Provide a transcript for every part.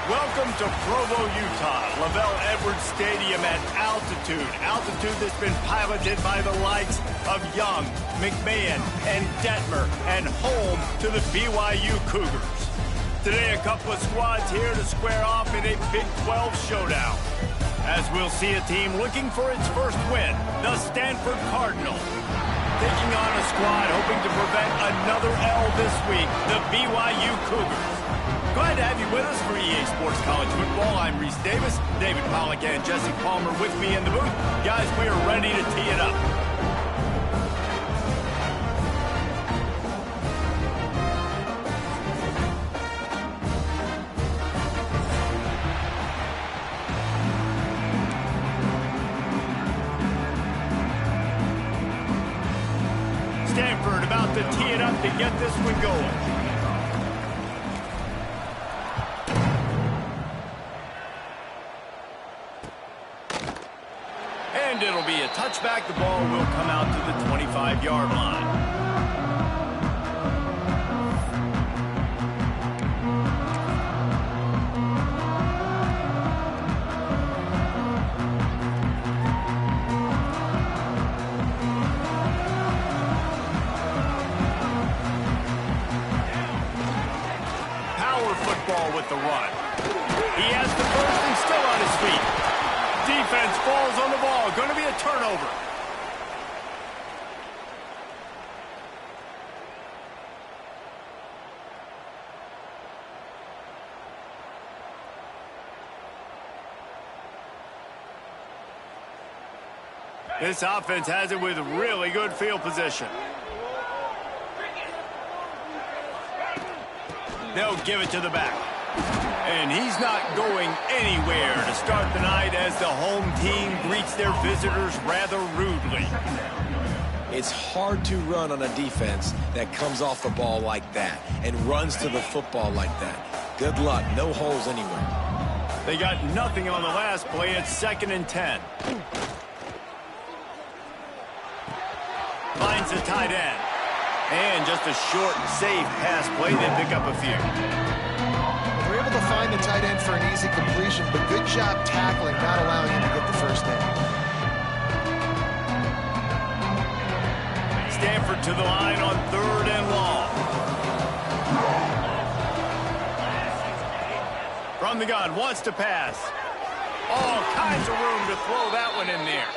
Welcome to Provo, Utah, Lavelle Edwards Stadium at altitude. Altitude that's been piloted by the likes of Young, McMahon, and Detmer, and home to the BYU Cougars. Today, a couple of squads here to square off in a Big 12 showdown. As we'll see a team looking for its first win, the Stanford Cardinals. Taking on a squad hoping to prevent another L this week, the BYU Cougars. Glad to have you with us for EA Sports College Football. I'm Reese Davis, David Pollack and Jesse Palmer with me in the booth. Guys, we are ready to tee it up. Stanford about to tee it up to get this one going. And it'll be a touchback. The ball will come out to the 25-yard line. Power football with the run. He has the first and still on his feet. Defense falls on the ball. Going to be a turnover. This offense has it with really good field position. They'll give it to the back. And he's not going anywhere to start the night as the home team greets their visitors rather rudely. It's hard to run on a defense that comes off the ball like that and runs to the football like that. Good luck. No holes anywhere. They got nothing on the last play. It's 2nd and 10. Finds the tight end. And just a short, safe pass play. They pick up a few. We're able to find the tight end for an easy completion, but good job tackling, not allowing him to get the first down. Stanford to the line on 3rd and long. From the gun, wants to pass. All kinds of room to throw that one in there.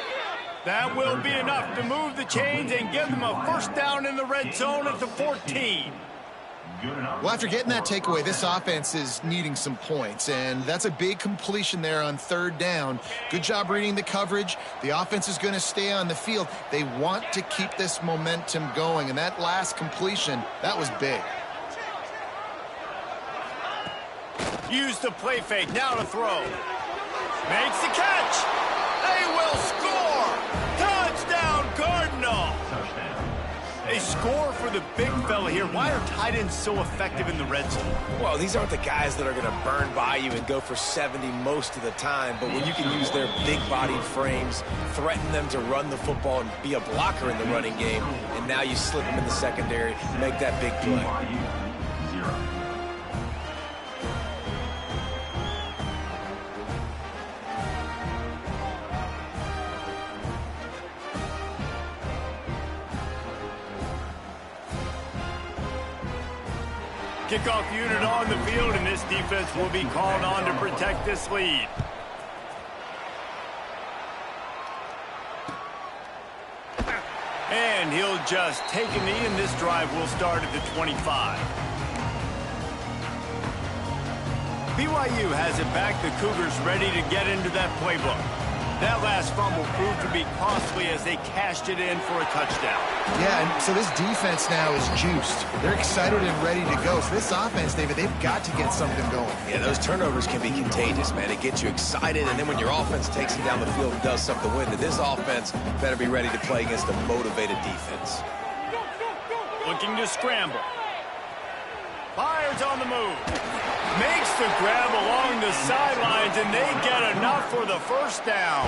That will be enough to move the chains and give them a first down in the red zone at the 14. Well, after getting that takeaway, this offense is needing some points, and that's a big completion there on 3rd down. Good job reading the coverage. The offense is going to stay on the field. They want to keep this momentum going, and that last completion, that was big. Use the play fake, now to throw. Makes the catch. They will score. Touchdown, Cardinal. A score for the big fella here. Why are tight ends so effective in the red zone? Well, these aren't the guys that are going to burn by you and go for 70 most of the time, but when you can use their big-bodied frames, threaten them to run the football and be a blocker in the running game, and now you slip them in the secondary, make that big play. Kickoff unit on the field, and this defense will be called on to protect this lead. And he'll just take a knee, and this drive will start at the 25. BYU has it back. The Cougars ready to get into that playbook. That last fumble proved to be costly as they cashed it in for a touchdown. Yeah, and so this defense now is juiced. They're excited and ready to go. So this offense, David, they've got to get something going. Yeah, those turnovers can be contagious, man. It gets you excited, and then when your offense takes it down the field and does something to win, then this offense better be ready to play against a motivated defense. Looking to scramble. Fires on the move. Makes the grab along the sidelines, and they get enough for the first down.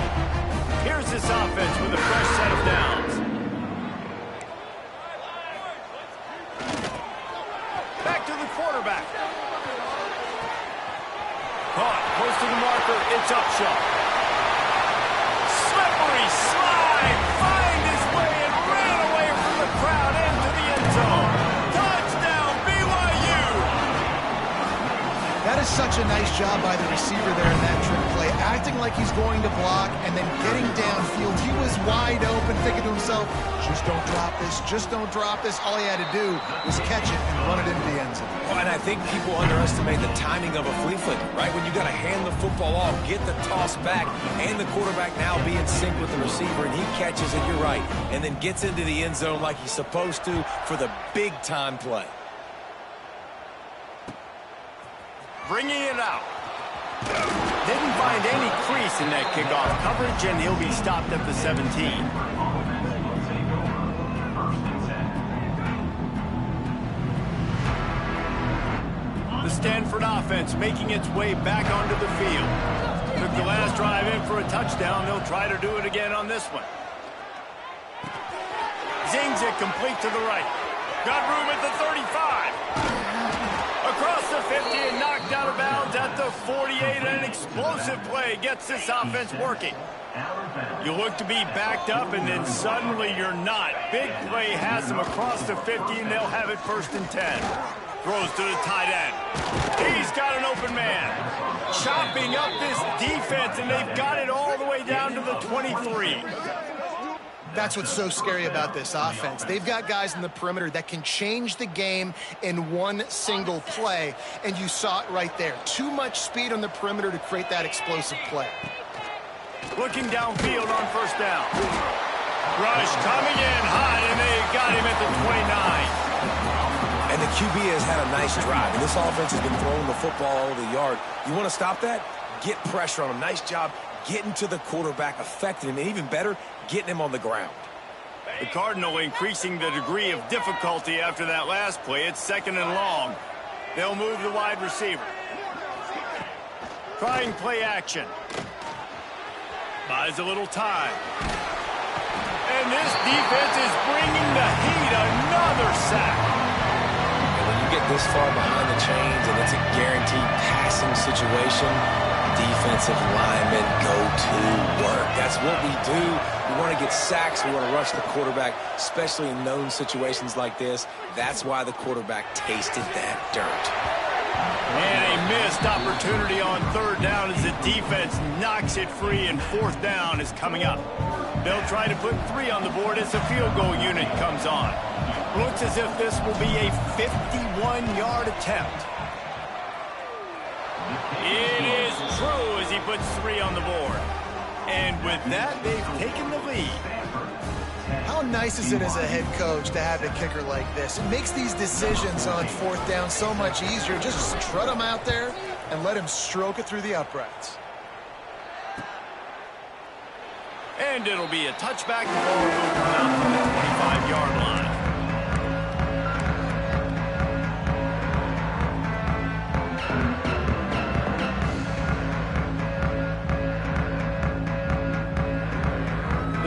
Here's this offense with a fresh set of downs. Back to the quarterback. to the marker. It's Upshaw. Slippery slide. Find his way and ran away from the crowd into the end zone. Touchdown, BYU. That is such a nice job by the receiver there in that trick play, acting like he's going to block and then getting downfield. He was wide open, thinking to himself, just don't drop this, just don't drop this. All he had to do was catch it and run it into the end zone. Well, and I think people underestimate the timing of a flea flicker, right? When you got to hand the football off, get the toss back, and the quarterback now be in sync with the receiver, and he catches it, you're right, and then gets into the end zone like he's supposed to for the big-time play. Bringing it out. Didn't find any crease in that kickoff coverage, and he'll be stopped at the 17. The Stanford offense making its way back onto the field. Took the last drive in for a touchdown. They'll try to do it again on this one. Zings it complete to the right. Got room at the 35. Across the 50 and knocked out of bounds at the 48. An explosive play gets this offense working. You look to be backed up, and then suddenly you're not. Big play has them across the 50, and they'll have it 1st and 10. Throws to the tight end. He's got an open man. Chopping up this defense, and they've got it all the way down to the 23. That's what's so scary about this offense. They've got guys in the perimeter that can change the game in one single play, and you saw it right there. Too much speed on the perimeter to create that explosive play. Looking downfield on 1st down. Rush coming in hot, and they got him at the 29. And the QB has had a nice drive, and this offense has been throwing the football all over the yard. You want to stop that? Get pressure on him. Nice job getting to the quarterback, affecting him, and even better, getting him on the ground. The Cardinal increasing the degree of difficulty after that last play. It's 2nd and long. They'll move the wide receiver. Trying play action. Buys a little time. And this defense is bringing the heat. Another sack. And when you get this far behind the chains and it's a guaranteed passing situation, defensive linemen go to work. That's what we do. We want to get sacks. We want to rush the quarterback, especially in known situations like this. That's why the quarterback tasted that dirt. And a missed opportunity on 3rd down as the defense knocks it free, and 4th down is coming up. They'll try to put 3 on the board as the field goal unit comes on. Looks as if this will be a 51-yard attempt. It is true as he puts 3 on the board. And with that, they've taken the lead. How nice is it as a head coach to have a kicker like this? It makes these decisions on 4th down so much easier. Just strut him out there and let him stroke it through the uprights. And it'll be a touchback. The ball will come out from the 25-yard line.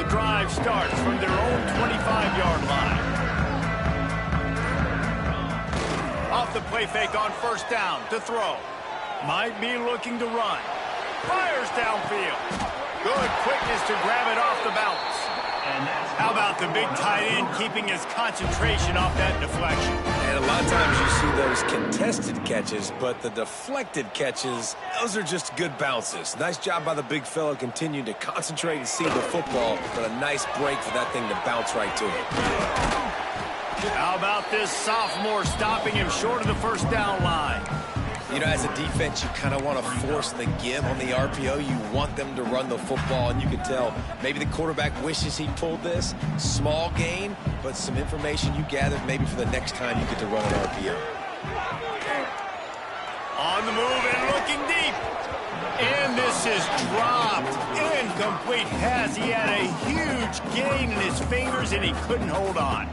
Drive starts from their own 25-yard line. Off the play fake on 1st down to throw. Might be looking to run. Fires downfield. Good quickness to grab it off the bounce. How about the big tight end keeping his concentration off that deflection? And a lot of times you see those contested catches, but the deflected catches, those are just good bounces. Nice job by the big fella continuing to concentrate and see the football, but a nice break for that thing to bounce right to it. How about this sophomore stopping him short of the 1st down line? You know, as a defense, you kind of want to force the give on the RPO. You want them to run the football, and you can tell maybe the quarterback wishes he pulled this. Small gain, but some information you gathered maybe for the next time you get to run an RPO. On the move and looking deep. And this is dropped. Incomplete pass. He had a huge gain in his fingers, and he couldn't hold on.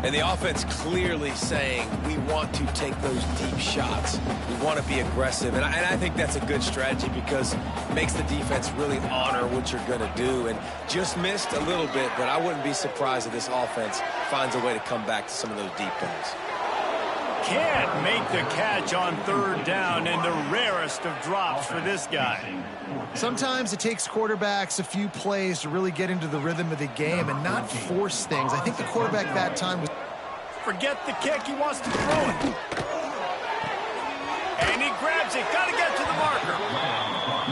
And the offense clearly saying, we want to take those deep shots. We want to be aggressive. And I think that's a good strategy because it makes the defense really honor what you're going to do. And just missed a little bit, but I wouldn't be surprised if this offense finds a way to come back to some of those deep balls. can't make the catch on third down, in the rarest of drops for this guy. Sometimes it takes quarterbacks a few plays to really get into the rhythm of the game and not force things. I think the quarterback that time was... Forget the kick, he wants to throw it. And he grabs it, got to get to the marker.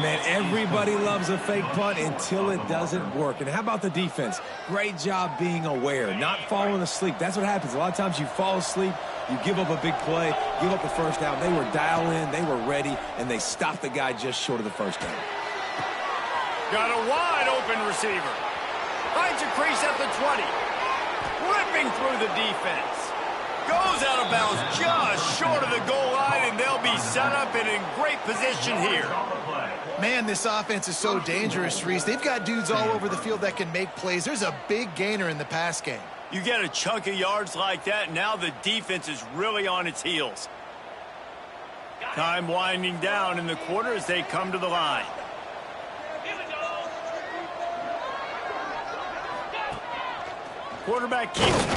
Man, everybody loves a fake punt until it doesn't work. And how about the defense? Great job being aware, not falling asleep. That's what happens. A lot of times you fall asleep, you give up a big play, give up the first down. They were dialed in, they were ready, and they stopped the guy just short of the first down. Got a wide open receiver. Finds a crease at the 20. Whipping through the defense. Goes out of bounds just short of the goal line, and they'll be set up and in great position here. Man, this offense is so dangerous, Reese. They've got dudes all over the field that can make plays. There's a big gainer in the pass game. You get a chunk of yards like that, now the defense is really on its heels. Time winding down in the quarter as they come to the line. Quarterback keeps it.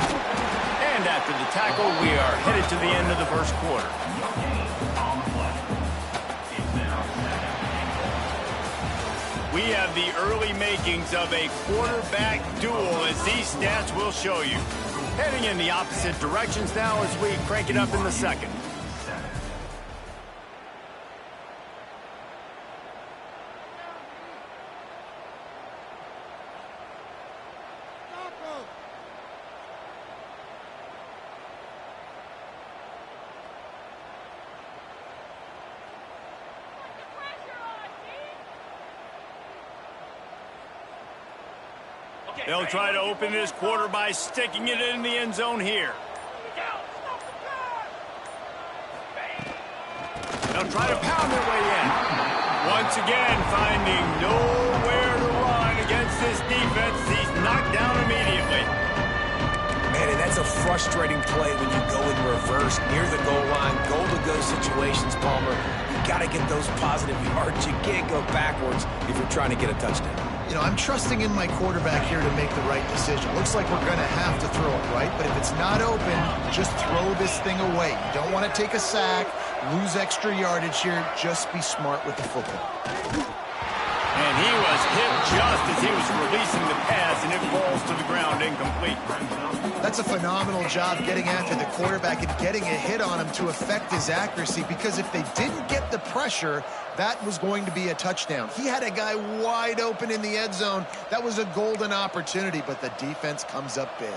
And after the tackle, we are headed to the end of the first quarter. We have the early makings of a quarterback duel, as these stats will show you. Heading in the opposite directions now as we crank it up in the second. They'll try to open this quarter by sticking it in the end zone here. They'll try to pound their way in. Once again, finding nowhere to run against this defense. He's knocked down immediately. Man, and that's a frustrating play when you go in reverse near the goal line, goal-to-go situations, Palmer. You got to get those positive yards. You can't go backwards if you're trying to get a touchdown. You know, I'm trusting in my quarterback here to make the right decision. Looks like we're going to have to throw it, right? But if it's not open, just throw this thing away. You don't want to take a sack, lose extra yardage here. Just be smart with the football. And he was hit just as he was releasing the pass, and it falls to the ground incomplete. That's a phenomenal job getting after the quarterback and getting a hit on him to affect his accuracy, because if they didn't get the pressure, that was going to be a touchdown. He had a guy wide open in the end zone. That was a golden opportunity, but the defense comes up big.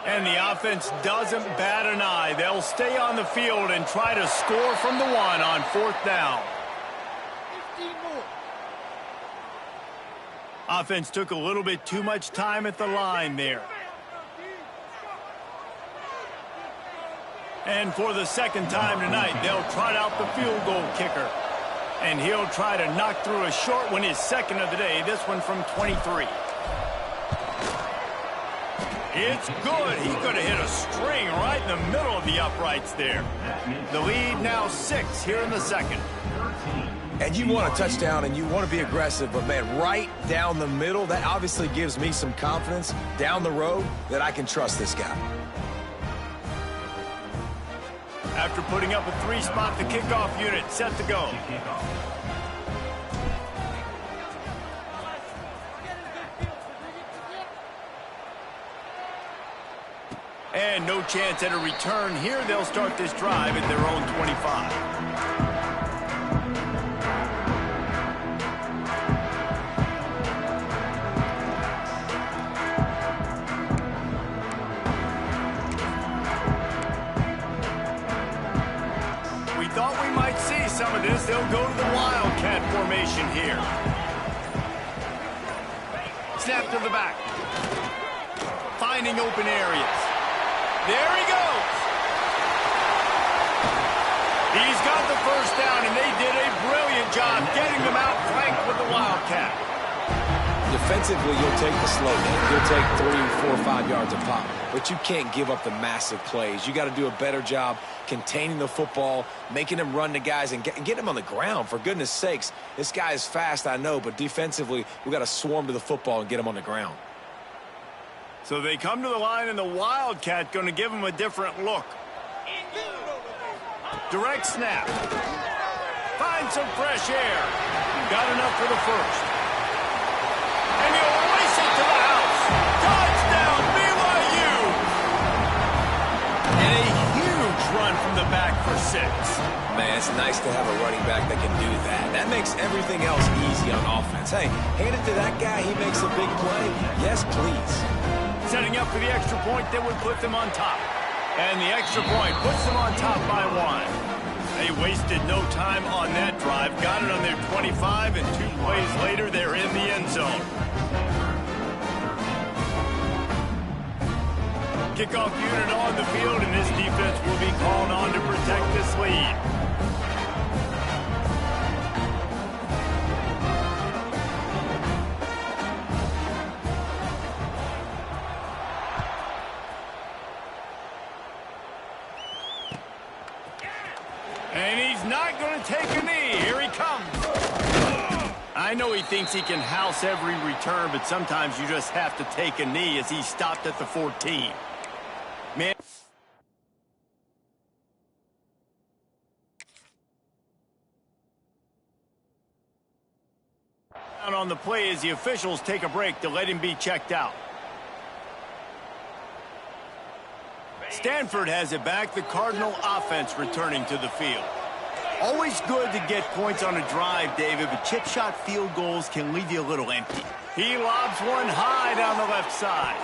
And the offense doesn't bat an eye. They'll stay on the field and try to score from the one on fourth down. Offense took a little bit too much time at the line there. And for the second time tonight, they'll trot out the field goal kicker. And he'll try to knock through a short one, his second of the day, this one from 23. It's good. He could have hit a string right in the middle of the uprights there. The lead now 6 here in the second. And you want a touchdown and you want to be aggressive, but man, right down the middle, that obviously gives me some confidence down the road that I can trust this guy. After putting up a 3-spot, the kickoff unit set to go. And no chance at a return here. They'll start this drive at their own 25. We thought we might see some of this. They'll go to the Wildcat formation here. Snap to the back. Finding open areas. There he goes. He's got the first down, and they did a brilliant job getting them out flanked with the Wildcat. Defensively, you'll take the slow game. You'll take 3, 4, 5 yards a pop. But you can't give up the massive plays. You got to do a better job containing the football, making them run to guys, and get them on the ground. For goodness sakes, this guy is fast, I know, but defensively, we got to swarm to the football and get him on the ground. So they come to the line, and the Wildcat going to give them a different look. Direct snap. Find some fresh air. Got enough for the first. And he'll race it to the house. Touchdown, BYU! And a huge run from the back for 6. Man, it's nice to have a running back that can do that. That makes everything else easy on offense. Hey, hand it to that guy. He makes a big play. Yes, please. Setting up for the extra point that would put them on top. And the extra point puts them on top by 1. They wasted no time on that drive. Got it on their 25, and 2 plays later, they're in the end zone. Kickoff unit on the field, and this defense will be called on to protect this lead. And he's not going to take a knee. Here he comes. I know he thinks he can house every return, but sometimes you just have to take a knee as he stopped at the 14. Man. On the play as the officials take a break to let him be checked out. Stanford has it back. The Cardinal offense returning to the field. Always good to get points on a drive, David, but chip shot field goals can leave you a little empty. He lobs one high down the left side.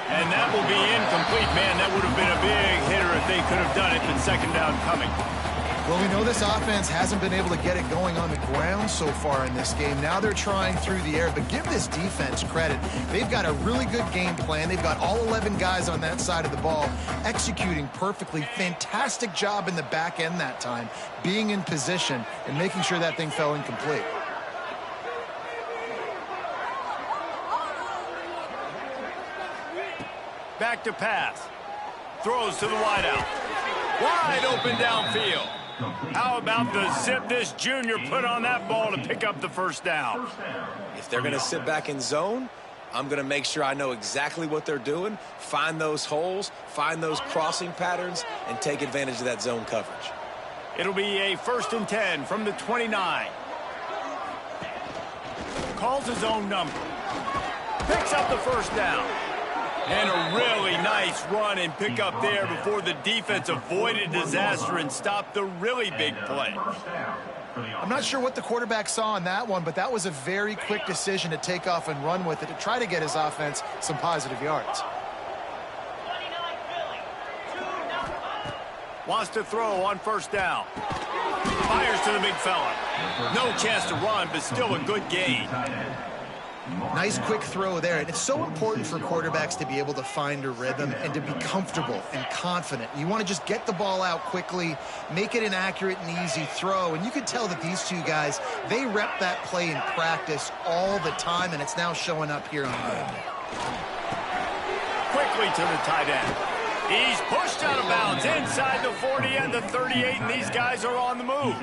And that will be incomplete. Man, that would have been a big hitter if they could have done it, but second down coming. Well, we know this offense hasn't been able to get it going on the ground so far in this game. Now they're trying through the air, but give this defense credit. They've got a really good game plan. They've got all 11 guys on that side of the ball executing perfectly. Fantastic job in the back end that time, being in position and making sure that thing fell incomplete. Back to pass. Throws to the wideout. Wide open downfield. How about the zip this junior put on that ball to pick up the first down? If they're going to sit back in zone, I'm going to make sure I know exactly what they're doing, find those holes, find those crossing patterns, and take advantage of that zone coverage. It'll be a 1st and 10 from the 29. Calls his own number. Picks up the first down. And a really nice run and pick up there before the defense avoided disaster and stopped the really big play. I'm not sure what the quarterback saw on that one, but that was a very quick decision to take off and run with it to try to get his offense some positive yards. Wants to throw on first down. Fires to the big fella. No chance to run, but still a good gain. Nice quick throw there. And it's so important for quarterbacks to be able to find a rhythm and to be comfortable and confident. You want to just get the ball out quickly, make it an accurate and easy throw. And you can tell that these two guys, they rep that play in practice all the time, and it's now showing up here on game day. Quickly to the tight end. He's pushed out of bounds inside the 40 and the 38, and these guys are on the move.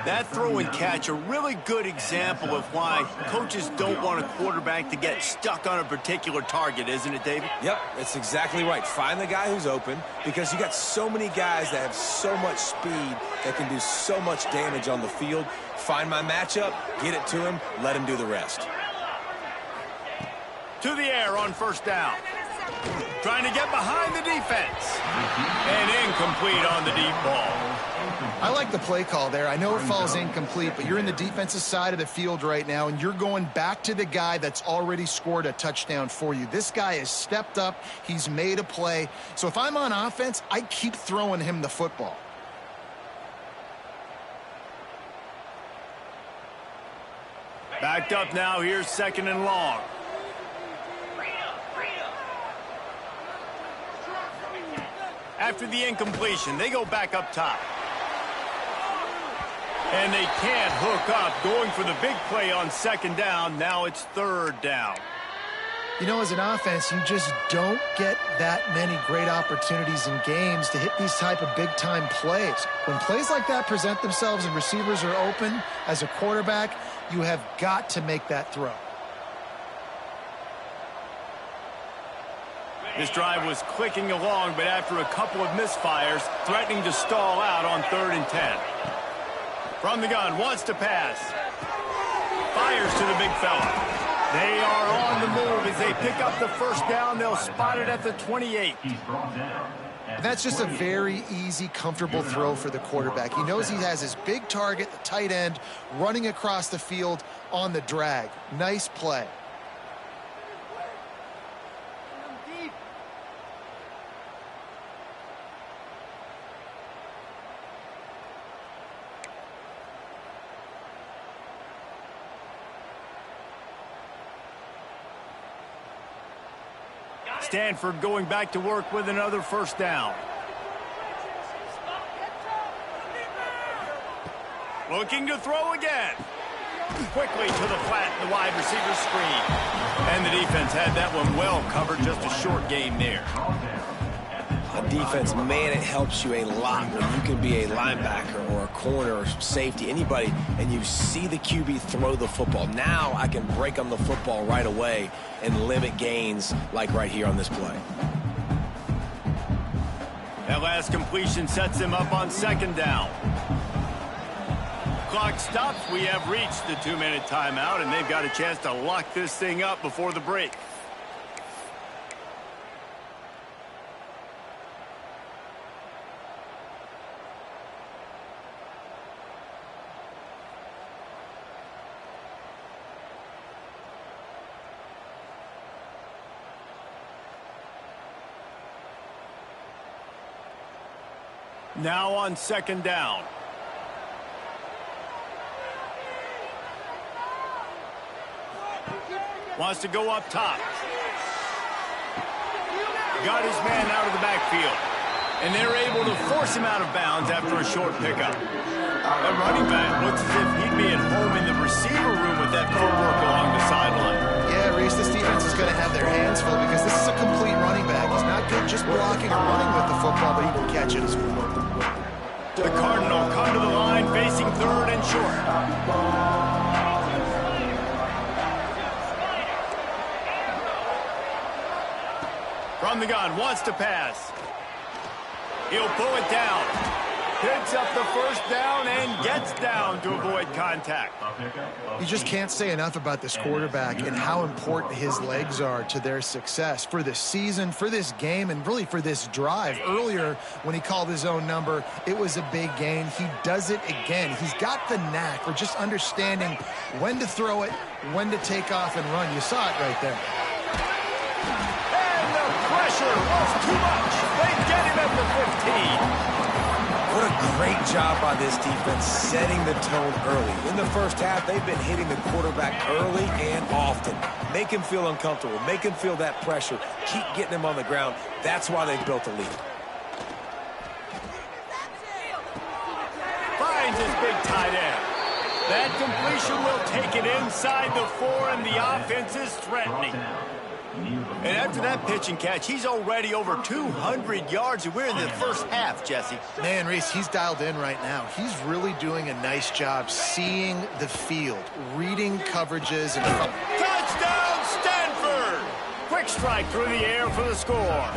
That throw and catch, a really good example of why coaches don't want a quarterback to get stuck on a particular target, isn't it, David? Yep, that's exactly right. Find the guy who's open, because you got so many guys that have so much speed that can do so much damage on the field. Find my matchup, get it to him, let him do the rest. To the air on first down. Trying to get behind the defense. And incomplete on the deep ball. I like the play call there. I know it falls incomplete, but you're in the defensive side of the field right now, and you're going back to the guy that's already scored a touchdown for you. This guy has stepped up. He's made a play. So if I'm on offense, I keep throwing him the football. Backed up now. Here's 2nd and long. After the incompletion, they go back up top. And they can't hook up. Going for the big play on second down. Now it's third down. You know, as an offense, you just don't get that many great opportunities in games to hit these type of big-time plays. When plays like that present themselves and receivers are open, as a quarterback, you have got to make that throw. This drive was clicking along, but after a couple of misfires, threatening to stall out on 3rd and 10. From the gun, wants to pass. Fires to the big fella. They are on the move as they pick up the first down. They'll spot it at the 28. And that's just a very easy, comfortable throw for the quarterback. He knows he has his big target, the tight end, running across the field on the drag. Nice play. Stanford going back to work with another first down. Looking to throw again. Quickly to the flat, the wide receiver screen. And the defense had that one well covered, just a short gain there. On defense, man, it helps you a lot when you can be a linebacker or a corner or safety, anybody, and you see the QB throw the football. Now I can break on the football right away and limit gains like right here on this play. That last completion sets him up on second down. Clock stops. We have reached the 2-minute timeout, and they've got a chance to lock this thing up before the break. Now on second down. Wants to go up top. Got his man out of the backfield. And they're able to force him out of bounds after a short pickup. The running back looks as if he'd be at home in the receiver room with that footwork along the sideline. Yeah, Reese, this defense is going to have their hands full because this is a complete running back. He's not good just blocking or running with the football, but he can catch it as well. The Cardinal come to the line facing 3rd and short. From the gun, wants to pass. He'll pull it down. Picks up the first down and gets down to avoid contact. You just can't say enough about this quarterback and how important his legs are to their success for this season, for this game, and really for this drive. Earlier, when he called his own number, it was a big gain. He does it again. He's got the knack for just understanding when to throw it, when to take off and run. You saw it right there. And the pressure was too much. They get him at the 15. What a great job by this defense setting the tone early. In the first half, they've been hitting the quarterback early and often. Make him feel uncomfortable. Make him feel that pressure. Keep getting him on the ground. That's why they've built a lead. Finds his big tight end. That completion will take it inside the 4, and the offense is threatening. And after that pitch and catch, he's already over 200 yards, and we're in the first half, Jesse. Man, Reese, he's dialed in right now. He's really doing a nice job seeing the field, reading coverages. And Touchdown, Stanford! Quick strike through the air for the score.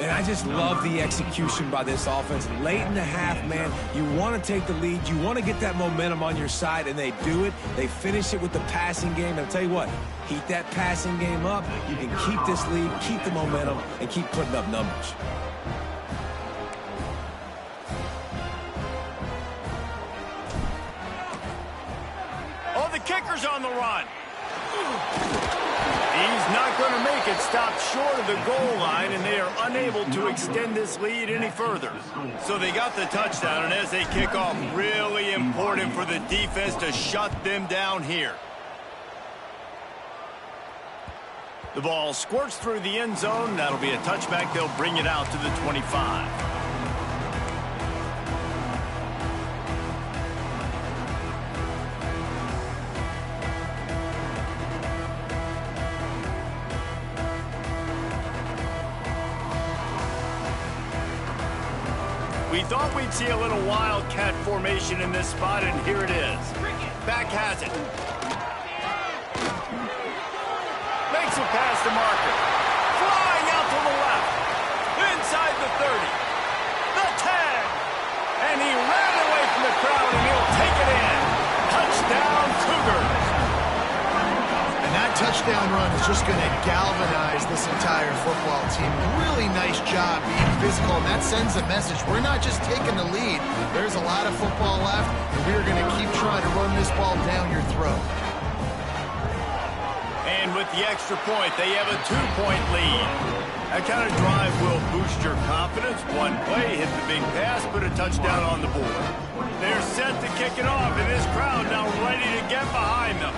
And I just love the execution by this offense. Late in the half, man, you want to take the lead. You want to get that momentum on your side, and they do it. They finish it with the passing game. And I'll tell you what, heat that passing game up. You can keep this lead, keep the momentum, and keep putting up numbers. Oh, the kicker's on the run. He's not going to make it. Stopped short of the goal line, and they are unable to extend this lead any further. So they got the touchdown, and as they kick off, really important for the defense to shut them down here. The ball squirts through the end zone. That'll be a touchback. They'll bring it out to the 25. We thought we'd see a little wildcat formation in this spot, and here it is. Back has it. Makes it past the marker. Flying out to the left. Inside the 30. The 10. And he ran away from the crowd, and he'll take it in. Touchdown, Cougars. And that touchdown run is just going to galvanize this entire football team. Really nice job being physical, and that sends a message. We're not just taking the lead. There's a lot of football left, and we're going to keep trying to run this ball down your throat. And with the extra point, they have a 2-point lead. That kind of drive will boost your confidence. One play, hit the big pass, put a touchdown on the board. They're set to kick it off, and this crowd now ready to get behind them.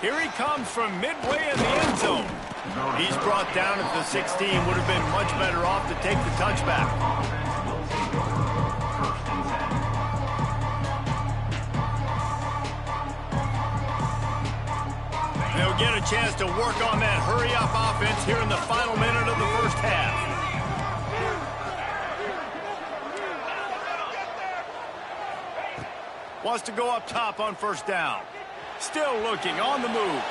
Here he comes from midway in the end zone. He's brought down at the 16. Would have been much better off to take the touchback. They'll get a chance to work on that hurry-up offense here in the final minute of the first half. Wants to go up top on first down. Still looking on the move.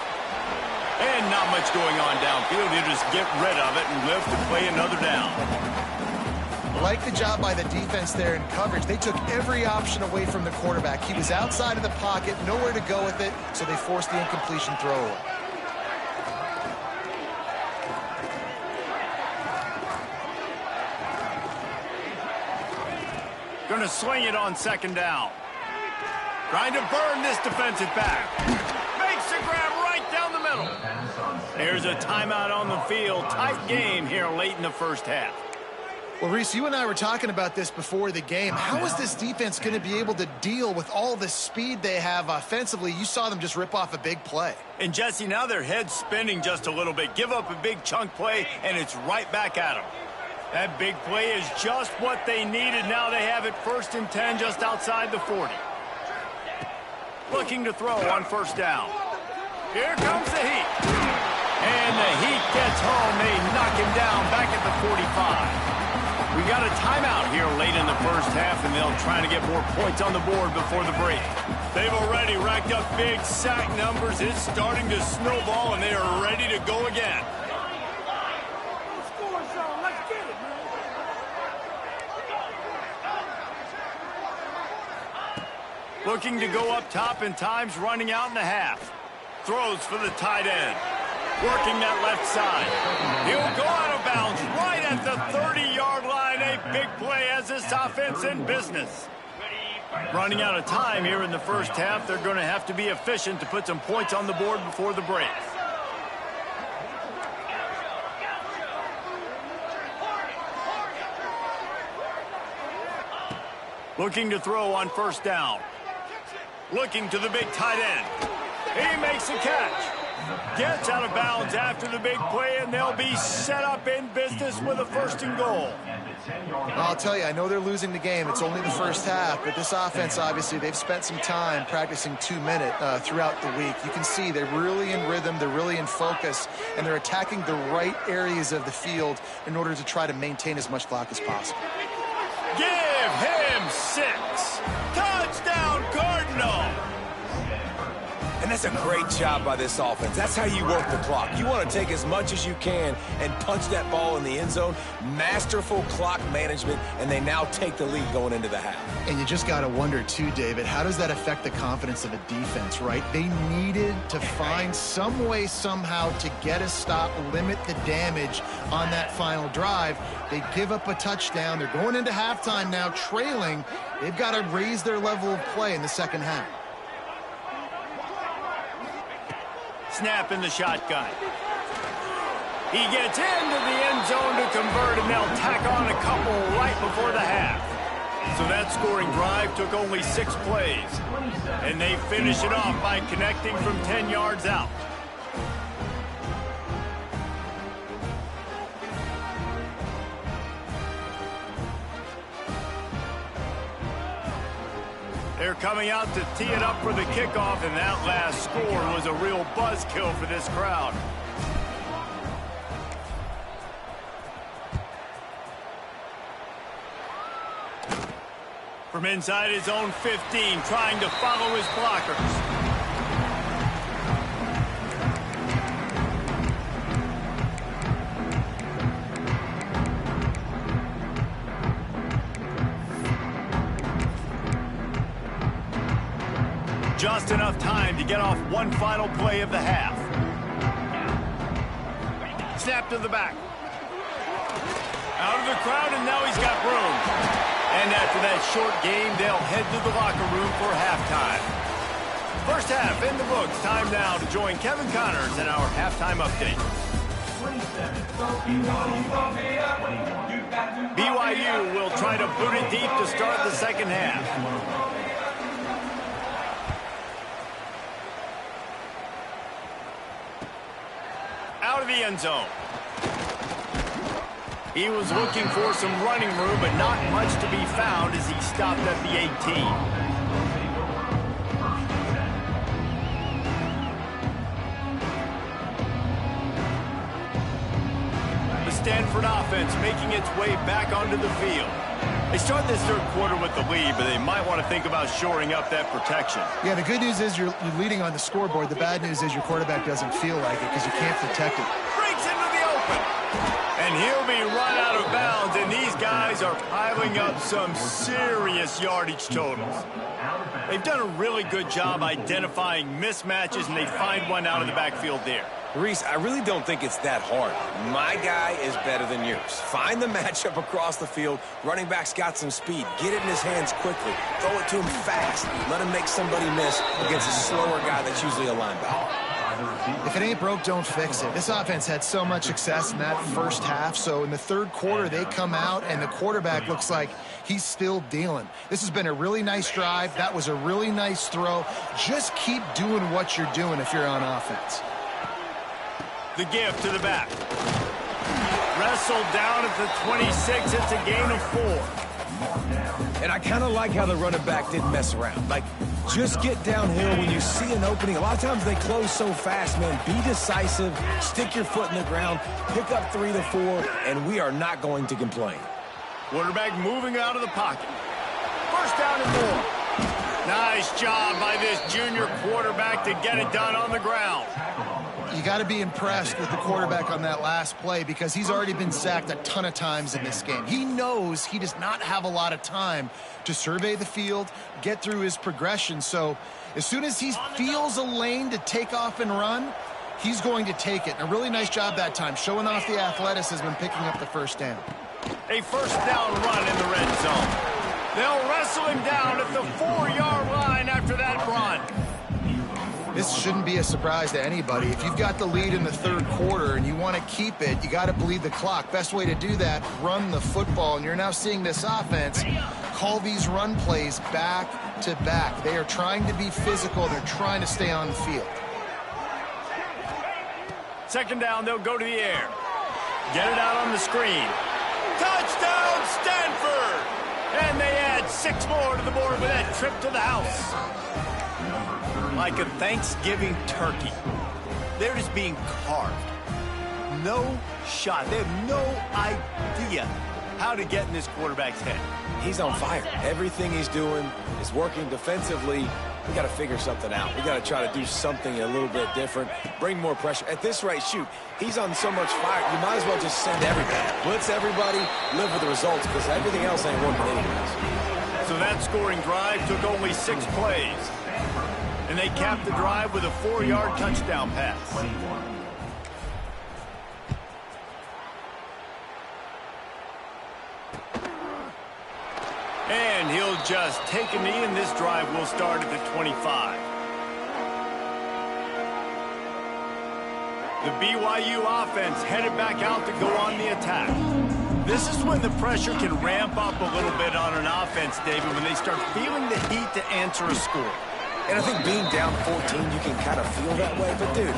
And not much going on downfield. He'll just get rid of it and live to play another down. I like the job by the defense there in coverage. They took every option away from the quarterback. He was outside of the pocket, nowhere to go with it, so they forced the incompletion throw away. Going to swing it on second down. Trying to burn this defensive back. Makes the grab right down the middle. There's a timeout on the field. Tight game here late in the first half. Well, Reese, you and I were talking about this before the game. How is this defense going to be able to deal with all the speed they have offensively? You saw them just rip off a big play. And, Jesse, now their head's spinning just a little bit. Give up a big chunk play, and it's right back at them. That big play is just what they needed. Now they have it 1st and 10 just outside the 40. Looking to throw on first down. Here comes the Heat. And the Heat gets home. They knock him down back at the 45. We got a timeout here late in the first half, and they'll try to get more points on the board before the break. They've already racked up big sack numbers. It's starting to snowball, and they are ready to go again. Looking to go up top, and time's running out in the half. Throws for the tight end. Working that left side. He'll go out of bounds right at the 30-yard line. A big play as this offense in business. Running out of time here in the first half. They're going to have to be efficient to put some points on the board before the break. Looking to throw on first down. Looking to the big tight end. He makes a catch. Gets out of bounds after the big play, and they'll be set up in business with a 1st and goal. I'll tell you, I know they're losing the game. It's only the first half, but this offense, obviously, they've spent some time practicing 2-minute throughout the week. You can see they're really in rhythm, they're really in focus, and they're attacking the right areas of the field in order to try to maintain as much clock as possible. Give him 6. Touchdown, Cardinal. And that's a great job by this offense. That's how you work the clock. You want to take as much as you can and punch that ball in the end zone. Masterful clock management, and they now take the lead going into the half. And you just got to wonder, too, David, how does that affect the confidence of a defense, right? They needed to find some way, somehow, to get a stop, limit the damage on that final drive. They give up a touchdown. They're going into halftime now, trailing. They've got to raise their level of play in the second half. Snap in the shotgun. He gets into the end zone to convert, and they'll tack on a couple right before the half. So that scoring drive took only 6 plays, and they finish it off by connecting from 10 yards out. They're coming out to tee it up for the kickoff, and that last score was a real buzzkill for this crowd. From inside his own 15, trying to follow his blockers. Just enough time to get off one final play of the half. Snap to the back. Out of the crowd, and now he's got room. And after that short game, they'll head to the locker room for halftime. First half in the books. Time now to join Kevin Connors in our halftime update. BYU will try to boot it deep to start the second half. Out of the end zone. He was looking for some running room, but not much to be found as he stopped at the 18. The Stanford offense making its way back onto the field. They start this third quarter with the lead, but they might want to think about shoring up that protection. Yeah, the good news is you're leading on the scoreboard. The bad news is your quarterback doesn't feel like it because you can't protect it. Breaks into the open. And he'll be run out of bounds, and these guys are piling up some serious yardage totals. They've done a really good job identifying mismatches, and they find one out of the backfield there. Reese, I really don't think it's that hard. My guy is better than yours. Find the matchup across the field. Running back's got some speed. Get it in his hands quickly. Throw it to him fast. Let him make somebody miss against a slower guy that's usually a linebacker. If it ain't broke, don't fix it. This offense had so much success in that first half, so in the third quarter, they come out, and the quarterback looks like he's still dealing. This has been a really nice drive. That was a really nice throw. Just keep doing what you're doing if you're on offense. The give to the back. Wrestled down at the 26. It's a gain of 4. And I kind of like how the running back didn't mess around. Like, just get downhill when you see an opening. A lot of times they close so fast, man. Be decisive. Stick your foot in the ground. Pick up 3 to 4, and we are not going to complain. Quarterback moving out of the pocket. First down and more. Nice job by this junior quarterback to get it done on the ground. You got to be impressed with the quarterback on that last play because he's already been sacked a ton of times in this game. He knows he does not have a lot of time to survey the field, get through his progression. So as soon as he feels a lane to take off and run, he's going to take it. And a really nice job that time, showing off the athleticism and picking up the first down. A first down run in the red zone. They'll wrestle him down at the 4-yard line after that run. This shouldn't be a surprise to anybody. If you've got the lead in the third quarter and you want to keep it, you got to bleed the clock. Best way to do that, run the football. And you're now seeing this offense call these run plays back to back. They are trying to be physical. They're trying to stay on the field. Second down, they'll go to the air. Get it out on the screen. Touchdown, Stanford! And they add 6 more to the board with that trip to the house. Like a Thanksgiving turkey. They're just being carved. No shot. They have no idea how to get in this quarterback's head. He's on fire. Everything he's doing is working defensively. We got to figure something out. We got to try to do something a little bit different. Bring more pressure. At this rate, shoot, he's on so much fire. You might as well just send everybody. Blitz everybody, live with the results because everything else ain't working anyways. So that scoring drive took only 6 plays. And they capped the drive with a 4-yard touchdown pass. And he'll just take a knee, and this drive will start at the 25. The BYU offense headed back out to go on the attack. This is when the pressure can ramp up a little bit on an offense, David, when they start feeling the heat to answer a score. And I think being down 14, you can kind of feel that way. But, dude,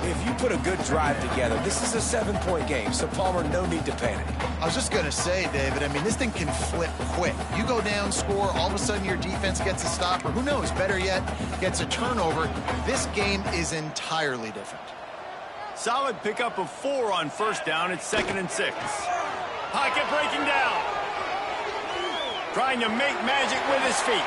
if you put a good drive together, this is a 7-point game. So, Palmer, no need to panic. I was just going to say, David, I mean, this thing can flip quick. You go down, score, all of a sudden your defense gets a stop, or who knows, better yet, gets a turnover. This game is entirely different. Solid pickup of 4 on first down. It's 2nd and 6. Pocket breaking down. Trying to make magic with his feet.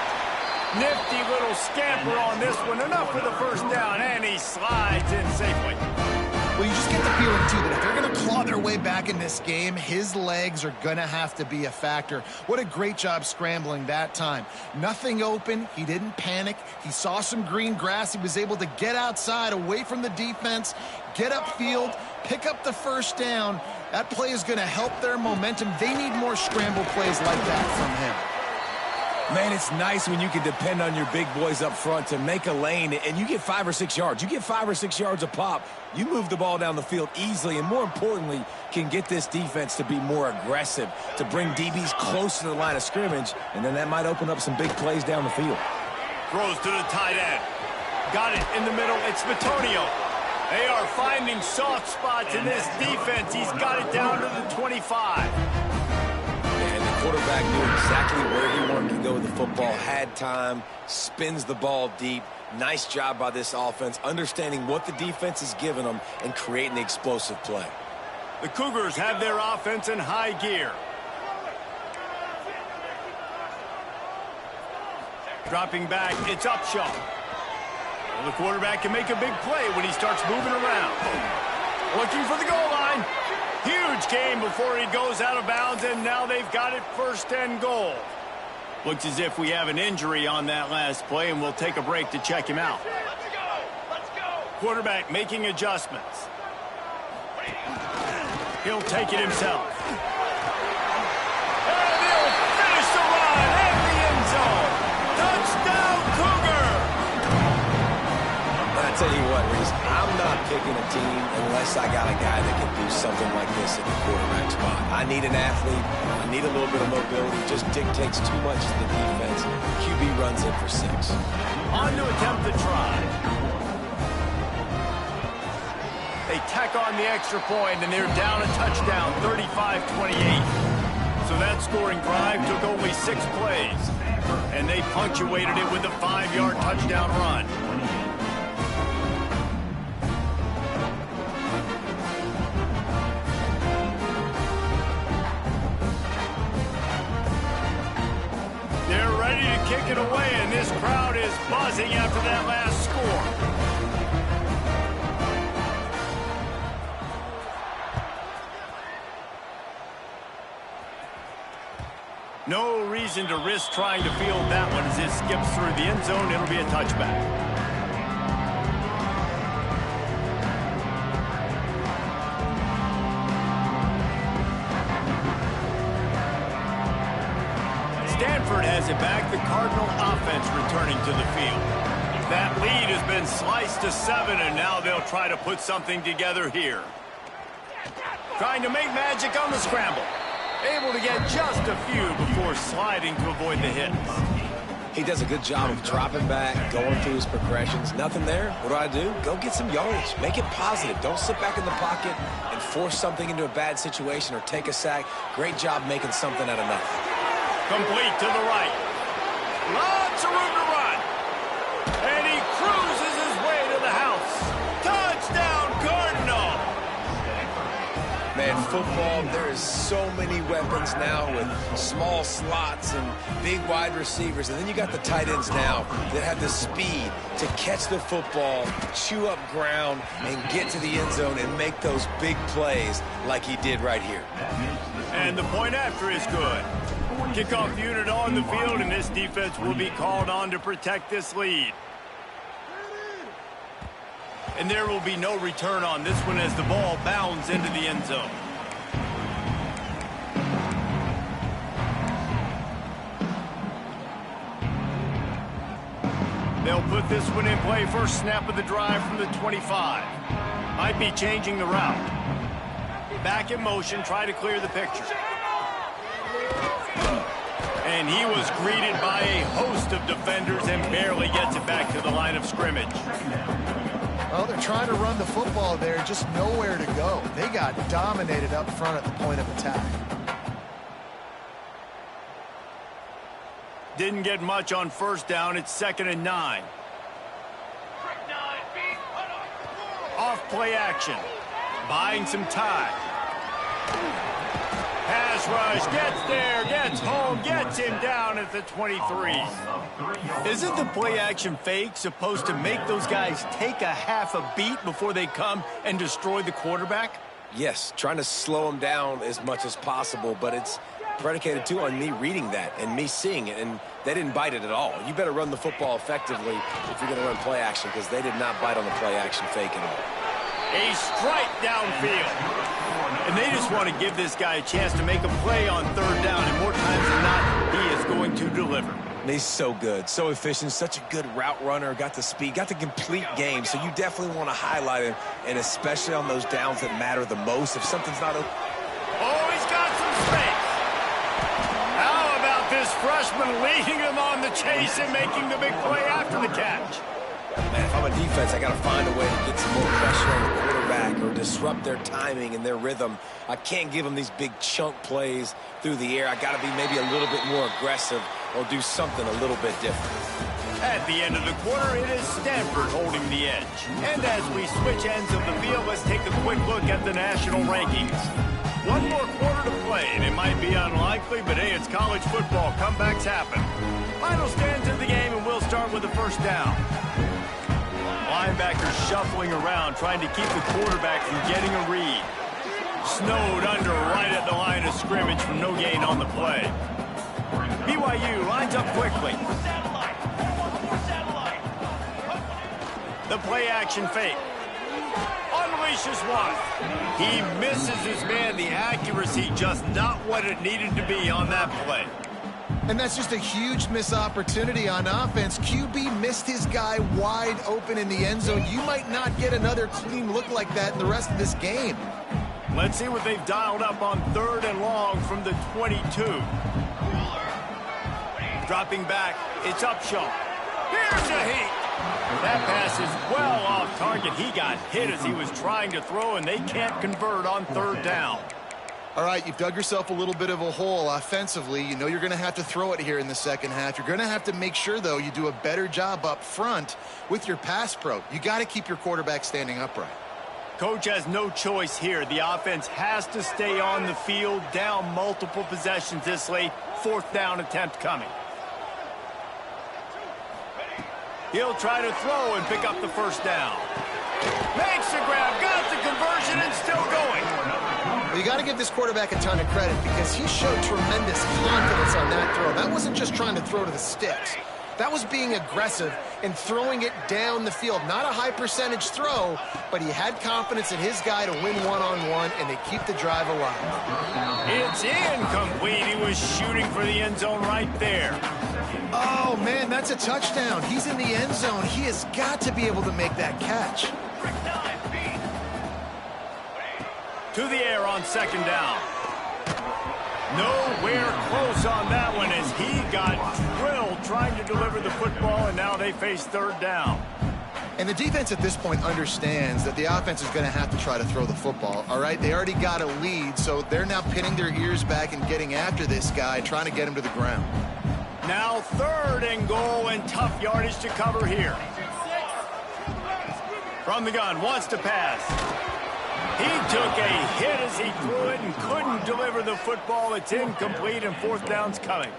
Nifty little scamper on this one. Enough for the first down, and he slides in safely. Well, you just get the feeling, too, that if they're going to claw their way back in this game, his legs are going to have to be a factor. What a great job scrambling that time. Nothing open. He didn't panic. He saw some green grass. He was able to get outside, away from the defense, get upfield, pick up the first down. That play is going to help their momentum. They need more scramble plays like that from him. Man, it's nice when you can depend on your big boys up front to make a lane, and you get 5 or 6 yards. You get 5 or 6 yards a pop. You move the ball down the field easily, and more importantly, can get this defense to be more aggressive, to bring DBs close to the line of scrimmage, and then that might open up some big plays down the field. Throws to the tight end. Got it in the middle. It's Matonio. They are finding soft spots in this defense. He's got it down to the 25. Quarterback knew exactly where he wanted to go with the football, had time, spins the ball deep. Nice job by this offense, understanding what the defense is giving them and creating the explosive play. The Cougars have their offense in high gear. Dropping back, it's Upshaw. Well, the quarterback can make a big play when he starts moving around. Looking for the goal line. Huge gain before he goes out of bounds, and now they've got it 1st and goal. Looks as if we have an injury on that last play, and we'll take a break to check him out. Let's go. Quarterback making adjustments. He'll take it himself. And he'll finish the run in the end zone. Touchdown, Cougar! I tell you what, Reese, I'm not picking a team unless I got a guy that can do something like this at the quarterback spot. I need an athlete. I need a little bit of mobility. Just dictates too much to the defense. QB runs in for 6. On to attempt the try. They tack on the extra point, and they're down a touchdown, 35-28. So that scoring drive took only 6 plays, and they punctuated it with a 5-yard touchdown run. Kick it away, and this crowd is buzzing after that last score. No reason to risk trying to field that one as it skips through the end zone. It'll be a touchback. Stanford has it back. The Cardinal offense returning to the field. That lead has been sliced to 7, and now they'll try to put something together here. Trying to make magic on the scramble. Able to get just a few before sliding to avoid the hits. He does a good job of dropping back, going through his progressions. Nothing there. What do? Go get some yardage. Make it positive. Don't sit back in the pocket and force something into a bad situation or take a sack. Great job making something out of nothing. Complete to the right. Lots of room to run. And he cruises his way to the house. Touchdown, Cardinal. Man, football, there is so many weapons now with small slots and big wide receivers. And then you got the tight ends now that have the speed to catch the football, chew up ground, and get to the end zone and make those big plays like he did right here. And the point after is good. Kickoff unit on the field, and this defense will be called on to protect this lead. And there will be no return on this one as the ball bounds into the end zone. They'll put this one in play. First snap of the drive from the 25. Might be changing the route. Back in motion, try to clear the picture. And he was greeted by a host of defenders and barely gets it back to the line of scrimmage. Well, they're trying to run the football there, just nowhere to go. They got dominated up front at the point of attack. Didn't get much on first down. It's 2nd and 9. Off play action. Buying some time. Has pass rush, gets there, gets home, gets him down at the 23. Isn't the play-action fake supposed to make those guys take a half a beat before they come and destroy the quarterback? Yes, trying to slow him down as much as possible, but it's predicated, too, on me reading that and me seeing it, and they didn't bite it at all. You better run the football effectively if you're going to run play action, because they did not bite on the play-action fake at all. A strike downfield. And they just want to give this guy a chance to make a play on third down, and more times than not, he is going to deliver. He's so good, so efficient, such a good route runner, got the speed, got the complete game, so you definitely want to highlight him, and especially on those downs that matter the most if something's not open. Oh, he's got some space. How about this freshman leading him on the chase and making the big play after the catch? Man, if I'm a defense, I got to find a way to get some more pressure on the quarterback or disrupt their timing and their rhythm. I can't give them these big chunk plays through the air. I got to be maybe a little bit more aggressive or do something a little bit different. At the end of the quarter, it is Stanford holding the edge. And as we switch ends of the field, let's take a quick look at the national rankings. One more quarter to play, and it might be unlikely, but hey, it's college football. Comebacks happen. Final stands of the game, and we'll start with the first down. Linebackers shuffling around, trying to keep the quarterback from getting a read. Snowed under right at the line of scrimmage from no gain on the play. BYU lines up quickly. The play-action fake. Unleashes one. He misses his man. The accuracy just not what it needed to be on that play. And that's just a huge missed opportunity on offense. QB missed his guy wide open in the end zone. You might not get another clean look like that in the rest of this game. Let's see what they've dialed up on third and long from the 22. Dropping back, it's Upshaw. Here's a heat. That pass is well off target. He got hit as he was trying to throw, and they can't convert on third down. All right, you've dug yourself a little bit of a hole offensively. You know you're going to have to throw it here in the second half. You're going to have to make sure, though, you do a better job up front with your pass pro. You got to keep your quarterback standing upright. Coach has no choice here. The offense has to stay on the field, down multiple possessions this late. Fourth down attempt coming. He'll try to throw and pick up the first down. Makes the grab, got the conversion, and still going. Well, you got to give this quarterback a ton of credit because he showed tremendous confidence on that throw. That wasn't just trying to throw to the sticks. That was being aggressive and throwing it down the field. Not a high percentage throw, but he had confidence in his guy to win one-on-one, and they keep the drive alive. It's incomplete. He was shooting for the end zone right there. Oh, man, that's a touchdown. He's in the end zone. He has got to be able to make that catch. To the air on second down. Nowhere close on that one as he got drilled trying to deliver the football, and now they face third down. And the defense at this point understands that the offense is going to have to try to throw the football, all right? They already got a lead, so they're now pinning their ears back and getting after this guy, trying to get him to the ground. Now third and goal, and tough yardage to cover here. From the gun, wants to pass. He took a hit as he threw it and couldn't deliver the football. It's incomplete, and fourth down's coming.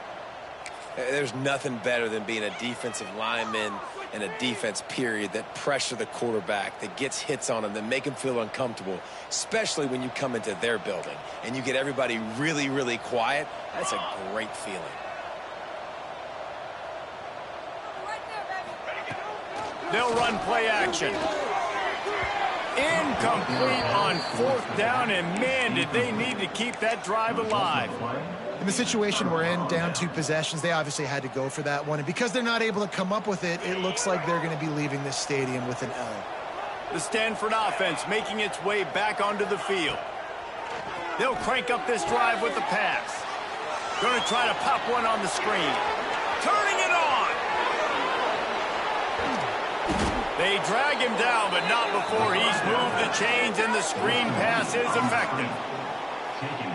There's nothing better than being a defensive lineman and a defense, period, that pressure the quarterback, that gets hits on him, that make him feel uncomfortable, especially when you come into their building and you get everybody really, really quiet. That's a great feeling. They'll run play action. Incomplete on fourth down, and man, did they need to keep that drive alive. In the situation we're in, down 2 possessions, they obviously had to go for that one. And because they're not able to come up with it, it looks like they're going to be leaving this stadium with an L. The Stanford offense making its way back onto the field. They'll crank up this drive with the pass. Going to try to pop one on the screen. Turning it on. They drag him down, but not before he's moved the chains, and the screen pass is effective.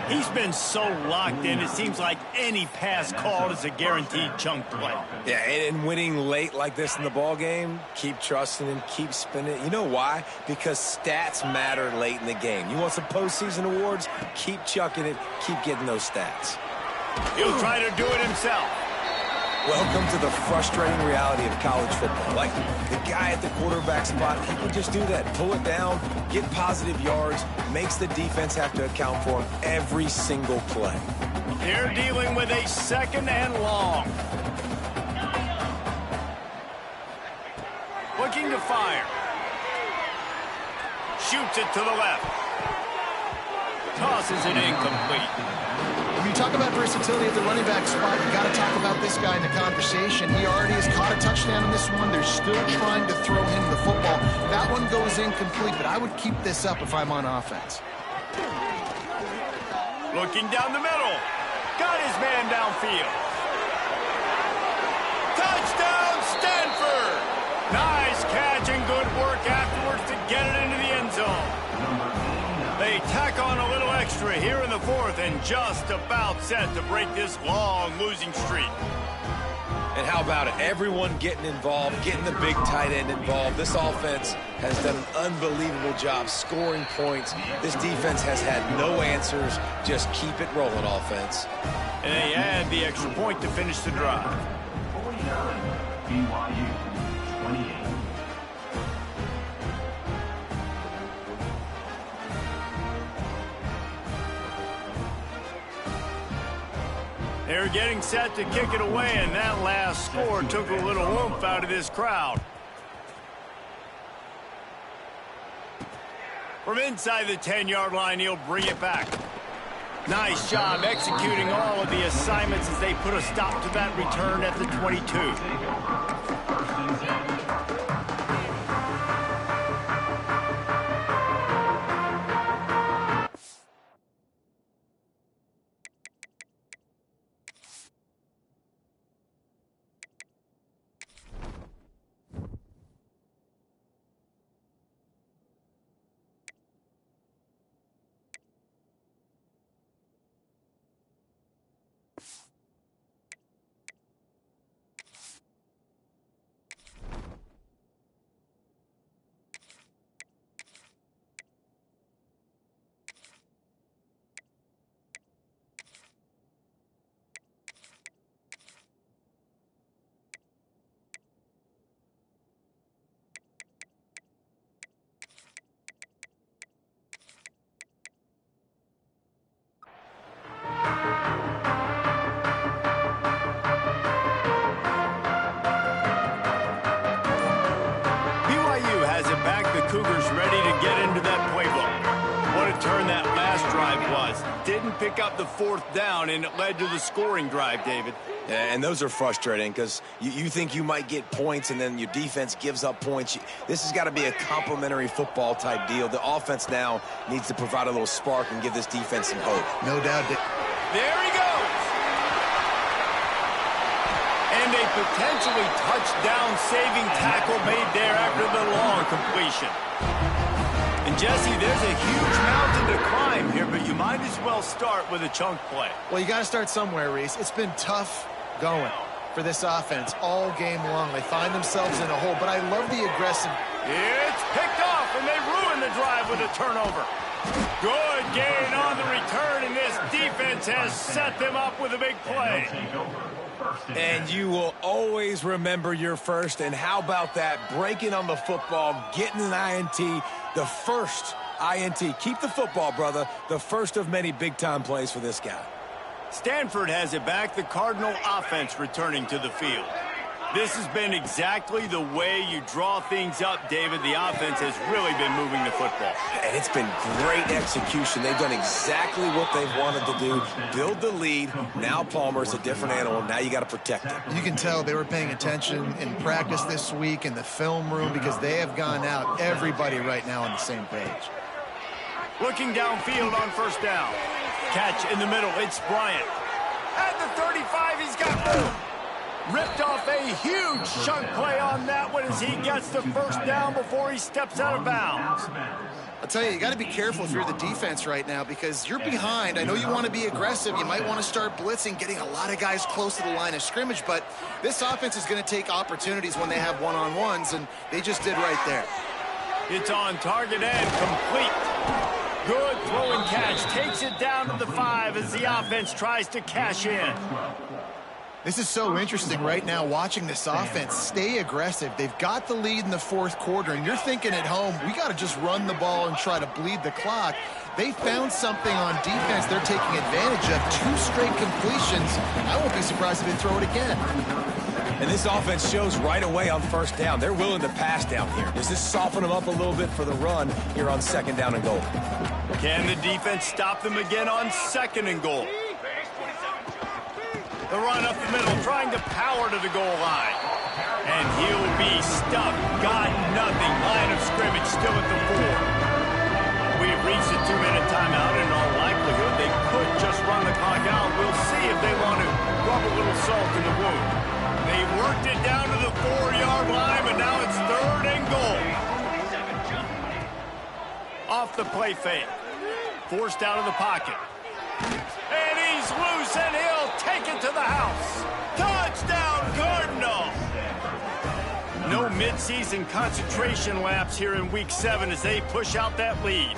He's been so locked in, it seems like any pass called is a guaranteed chunk play. Yeah, and winning late like this in the ball game, keep trusting him, keep spinning. You know why? Because stats matter late in the game. You want some postseason awards? Keep chucking it, keep getting those stats. He'll try to do it himself. Welcome to the frustrating reality of college football. Like the guy at the quarterback spot, he can just do that. Pull it down, get positive yards, makes the defense have to account for him every single play. They're dealing with a 2nd and long. Looking to fire. Shoots it to the left. Tosses it incomplete. When you talk about versatility at the running back spot, you got to talk about this guy in the conversation. He already has caught a touchdown in this one. They're still trying to throw him the football. That one goes incomplete, but I would keep this up if I'm on offense. Looking down the middle. Got his man downfield. Touchdown, Stanford! Nice catch and good work afterwards to get it into the end zone. They tack on a little extra here in the 4th and just about set to break this long losing streak. And how about it? Everyone getting involved, getting the big tight end involved. This offense has done an unbelievable job scoring points. This defense has had no answers. Just keep it rolling, offense. And they add the extra point to finish the drive. 49, BYU, 28. They're getting set to kick it away, and that last score took a little oomph out of this crowd. From inside the 10-yard line, he'll bring it back. Nice job executing all of the assignments as they put a stop to that return at the 22. Cougars ready to get into that playbook. What a turn that last drive was. Didn't pick up the 4th down, and it led to the scoring drive, David. Yeah, and those are frustrating because you think you might get points, and then your defense gives up points. This has got to be a complimentary football type deal. The offense now needs to provide a little spark and give this defense some hope. No doubt. There he goes. And a potentially touchdown-saving tackle made there after the long completion. And, Jesse, there's a huge mountain to climb here, but you might as well start with a chunk play. Well, you got to start somewhere, Reese. It's been tough going for this offense all game long. They find themselves in a hole, but I love the aggressive. It's picked off, and they ruin the drive with a turnover. Good gain on the return, and this defense has set them up with a big play. And you will always remember your first. And how about that? Breaking on the football, getting an INT, the first INT. Keep the football, brother. The first of many big-time plays for this guy. Stanford has it back. The Cardinal offense returning to the field. This has been exactly the way you draw things up, David. The offense has really been moving the football. And it's been great execution. They've done exactly what they've wanted to do. Build the lead. Now Palmer's a different animal. Now you got to protect him. You can tell they were paying attention in practice this week in the film room because they have gone out, everybody right now on the same page. Looking downfield on first down. Catch in the middle. It's Bryant. At the 35, he's got room. Ripped off a huge chunk play on that one as he gets the first down before he steps out of bounds. I'll tell you got to be careful if you're the defense right now because you're behind. I know you want to be aggressive. You might want to start blitzing, getting a lot of guys close to the line of scrimmage, but this offense is going to take opportunities when they have one-on-ones, and they just did right there. It's on target and complete. Good throw and catch. Takes it down to the 5 as the offense tries to cash in. This is so interesting right now watching this offense stay aggressive. They've got the lead in the fourth quarter, and you're thinking at home, we got to just run the ball and try to bleed the clock. They found something on defense they're taking advantage of. 2 straight completions. I won't be surprised if they throw it again. And this offense shows right away on first down. They're willing to pass down here. Does this soften them up a little bit for the run here on second down and goal? Can the defense stop them again on second and goal? The run up the middle, trying to power to the goal line. And he'll be stuck. Got nothing. Line of scrimmage still at the 4. We've reached a 2-minute timeout. In all likelihood, they could just run the clock out. We'll see if they want to rub a little salt in the wound. They worked it down to the 4-yard line, but now it's third and goal. Off the play fake. Forced out of the pocket. And he's loose, and he'll take it to the house. Touchdown, Cardinals! No midseason concentration lapse here in Week 7 as they push out that lead.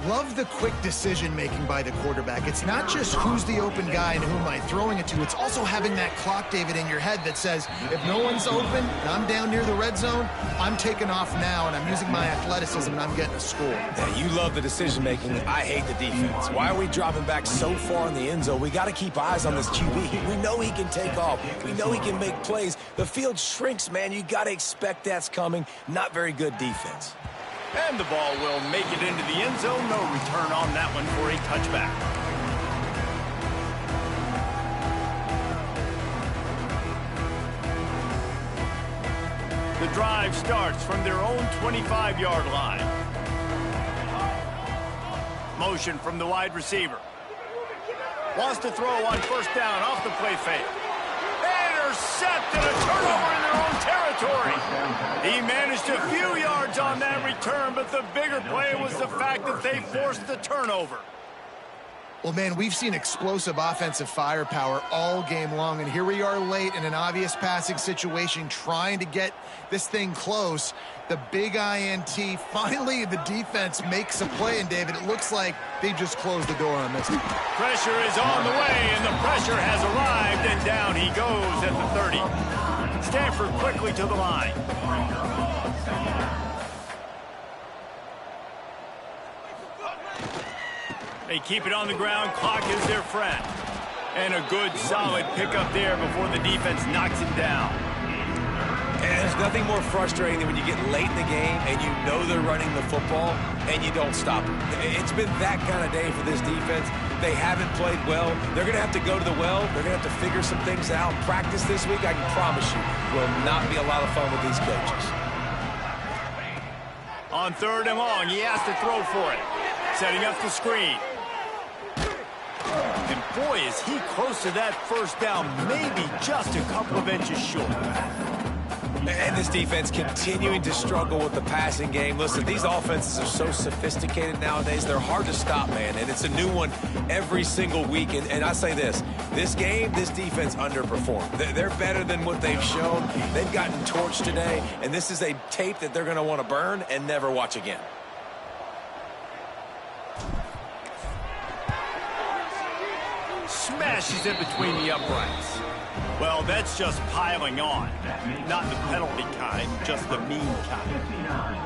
Love the quick decision-making by the quarterback. It's not just who's the open guy and who am I throwing it to. It's also having that clock, David, in your head that says, if no one's open and I'm down near the red zone, I'm taking off now and I'm using my athleticism and I'm getting a score. Yeah, you love the decision-making. I hate the defense. Why are we dropping back so far in the end zone? We got to keep eyes on this QB. We know he can take off. We know he can make plays. The field shrinks, man. You got to expect that's coming. Not very good defense. And the ball will make it into the end zone. No return on that one for a touchback. The drive starts from their own 25-yard line. Motion from the wide receiver. Wants to throw on first down off the play fake. Intercepted, a turnover in their own territory. He managed a few yards on that return, but the bigger play was the fact that they forced the turnover. Well, man, we've seen explosive offensive firepower all game long, and here we are late in an obvious passing situation trying to get this thing close. The big INT, finally the defense makes a play, and David, it looks like they just closed the door on this. Pressure is on the way, and the pressure has arrived, and down he goes at the 30. Stanford quickly to the line. They keep it on the ground. Clock is their friend. And a good, solid pickup there before the defense knocks it down. And there's nothing more frustrating than when you get late in the game and you know they're running the football and you don't stop them. It's been that kind of day for this defense. They haven't played well. They're going to have to go to the well. They're going to have to figure some things out. Practice this week, I can promise you, will not be a lot of fun with these coaches. On third and long, he has to throw for it. Setting up the screen. And boy, is he close to that first down, maybe just a couple of inches short. And this defense continuing to struggle with the passing game. Listen, these offenses are so sophisticated nowadays. They're hard to stop, man. And it's a new one every single week. And I say this game, this defense underperformed. They're better than what they've shown. They've gotten torched today. And this is a tape that they're going to want to burn and never watch again. Smashes in between the uprights. Well, that's just piling on. Not the penalty kind, just the mean kind.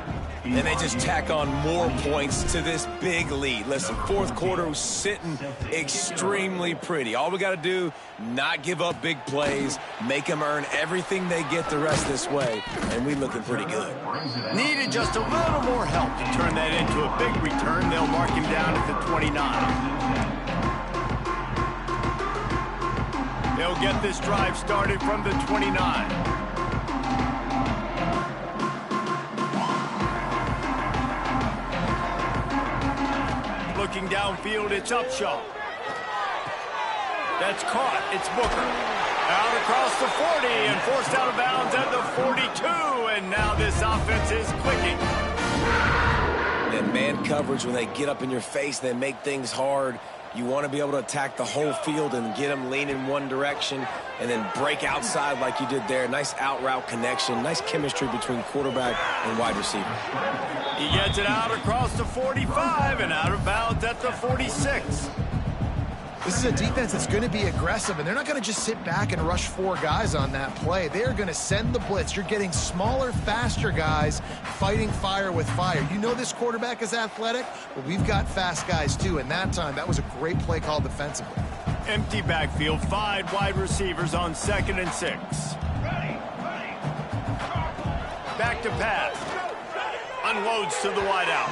And they just tack on more points to this big lead. Listen, fourth quarter was sitting extremely pretty. All we got to do, not give up big plays, make them earn everything they get the rest this way, and we looking pretty good. Needed just a little more help to turn that into a big return. They'll mark him down at the 29. They'll get this drive started from the 29. Looking downfield, it's Upshaw. That's caught. It's Booker. Out across the 40 and forced out of bounds at the 42. And now this offense is clicking. And man coverage, when they get up in your face, they make things hard. You want to be able to attack the whole field and get them leaning one direction and then break outside like you did there. Nice out route connection. Nice chemistry between quarterback and wide receiver. He gets it out across the 45 and out of bounds at the 46. This is a defense that's going to be aggressive, and they're not going to just sit back and rush 4 guys on that play. They are going to send the blitz. You're getting smaller, faster guys fighting fire with fire. You know this quarterback is athletic, but we've got fast guys too, and that time, that was a great play call defensively. Empty backfield, 5 wide receivers on 2nd and 6. Back to pass. Unloads to the wideout.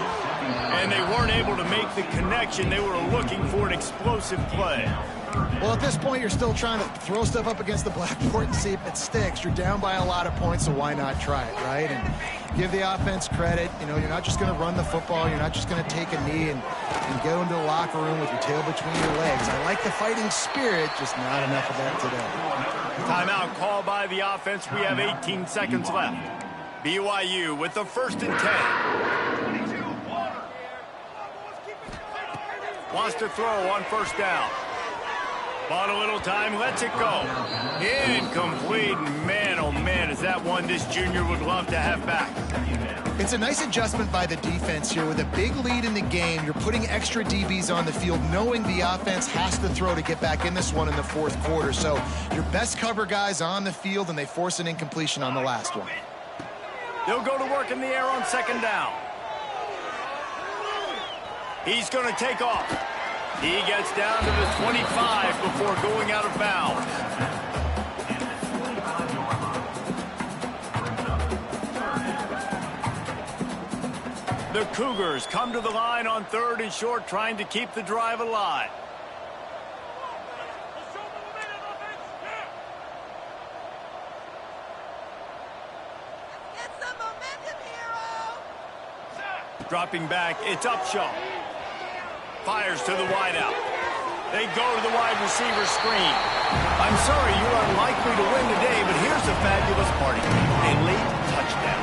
And they weren't able to make the connection. They were looking for an explosive play. Well, at this point, you're still trying to throw stuff up against the blackboard and see if it sticks. You're down by a lot of points, so why not try it, right? And give the offense credit. You know, you're not just going to run the football. You're not just going to take a knee and go into the locker room with your tail between your legs. I like the fighting spirit, just not enough of that today. Timeout called by the offense. We have 18 seconds left. BYU with the 1st and 10. Wants to throw on 1st down. Bought a little time, lets it go. Incomplete. Man, oh man, is that one this junior would love to have back. It's a nice adjustment by the defense here. With a big lead in the game, you're putting extra DBs on the field, knowing the offense has to throw to get back in this one in the 4th quarter. So your best cover guys on the field, and they force an incompletion on the last one. They'll go to work in the air on 2nd down. He's going to take off. He gets down to the 25 before going out of bounds. The Cougars come to the line on 3rd and short, trying to keep the drive alive. Dropping back, it's Upshaw. Fires to the wideout. They go to the wide receiver screen. I'm sorry, you're unlikely to win today, but here's the fabulous party. A late touchdown.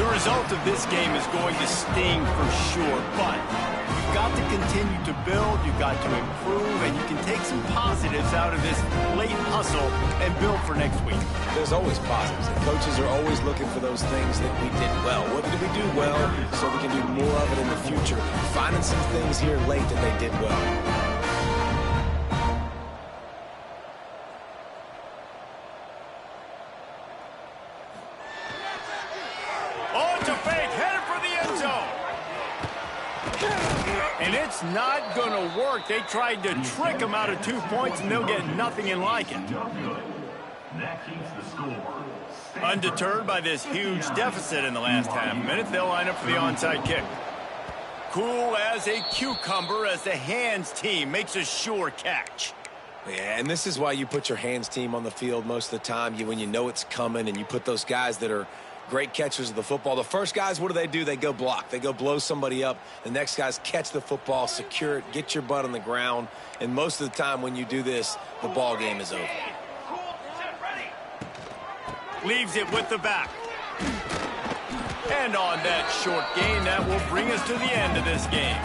The result of this game is going to sting for sure, but you've got to continue to build, you've got to improve, and you can take some positives out of this late hustle and build for next week. There's always positives, and coaches are always looking for those things that we did well. What did we do well so we can do more of it in the future? Finding some things here late that they did well. And it's not going to work. They tried to trick him out of 2 points, and they'll get nothing in like it. Undeterred by this huge deficit in the last half minute, they'll line up for the onside kick. Cool as a cucumber as the hands team makes a sure catch. Yeah, and this is why you put your hands team on the field most of the time. When you know it's coming, and you put those guys that are great catchers of the football. The first guys, what do? They go block. They go blow somebody up. The next guys catch the football, secure it, get your butt on the ground. And most of the time when you do this, the ball game is over. Leaves it with the back. And on that short gain, that will bring us to the end of this game.